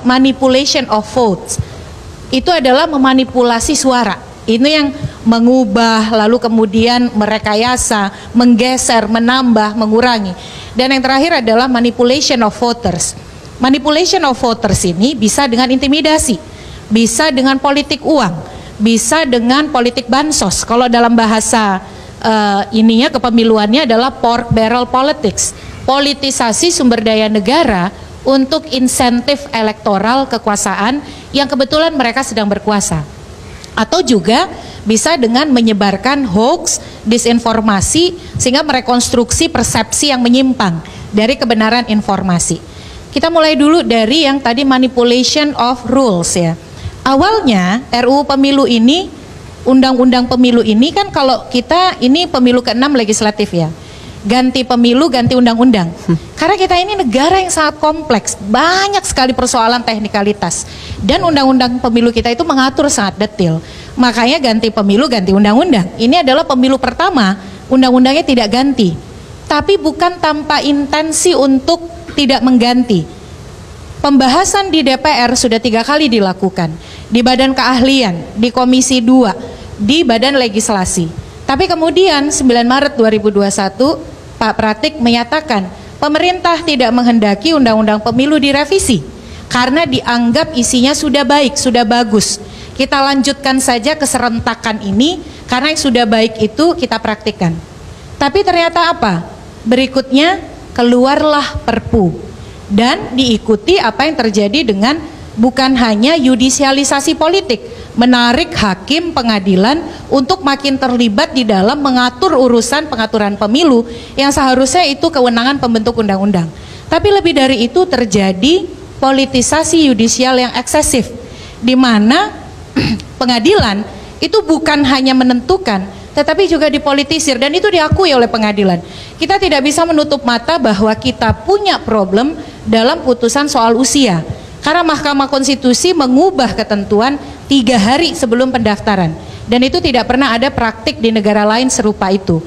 manipulation of votes. Itu adalah memanipulasi suara. Ini yang mengubah, lalu kemudian merekayasa, menggeser, menambah, mengurangi. Dan yang terakhir adalah manipulation of voters. Manipulation of voters ini bisa dengan intimidasi, bisa dengan politik uang, bisa dengan politik bansos. Kalau dalam bahasa kepemiluannya adalah pork barrel politics, politisasi sumber daya negara untuk insentif elektoral kekuasaan yang kebetulan mereka sedang berkuasa. Atau juga bisa dengan menyebarkan hoax, disinformasi, sehingga merekonstruksi persepsi yang menyimpang dari kebenaran informasi. Kita mulai dulu dari yang tadi manipulation of rules ya. Awalnya RUU Pemilu ini, Undang-Undang Pemilu ini kan kalau kita ini pemilu ke-6 legislatif ya. Ganti pemilu, ganti undang-undang. Karena kita ini negara yang sangat kompleks, banyak sekali persoalan teknikalitas. Dan undang-undang pemilu kita itu mengatur sangat detail. Makanya ganti pemilu, ganti undang-undang. Ini adalah pemilu pertama, undang-undangnya tidak ganti. Tapi bukan tanpa intensi untuk tidak mengganti. Pembahasan di DPR sudah 3 kali dilakukan. Di Badan Keahlian, di Komisi 2, di Badan Legislasi. Tapi kemudian 9 Maret 2021 Pak Pratik menyatakan pemerintah tidak menghendaki undang-undang pemilu direvisi karena dianggap isinya sudah baik, sudah bagus. Kita lanjutkan saja keserentakan ini karena yang sudah baik itu kita praktikkan. Tapi ternyata apa? Berikutnya keluarlah Perpu dan diikuti apa yang terjadi dengan bukan hanya yudisialisasi politik, menarik hakim pengadilan untuk makin terlibat di dalam mengatur urusan pengaturan pemilu yang seharusnya itu kewenangan pembentuk undang-undang. Tapi lebih dari itu terjadi politisasi yudisial yang eksesif, di mana pengadilan itu bukan hanya menentukan, tetapi juga dipolitisir, dan itu diakui oleh pengadilan. Kita tidak bisa menutup mata bahwa kita punya problem dalam putusan soal usia. Karena Mahkamah Konstitusi mengubah ketentuan 3 hari sebelum pendaftaran. Dan itu tidak pernah ada praktik di negara lain serupa itu.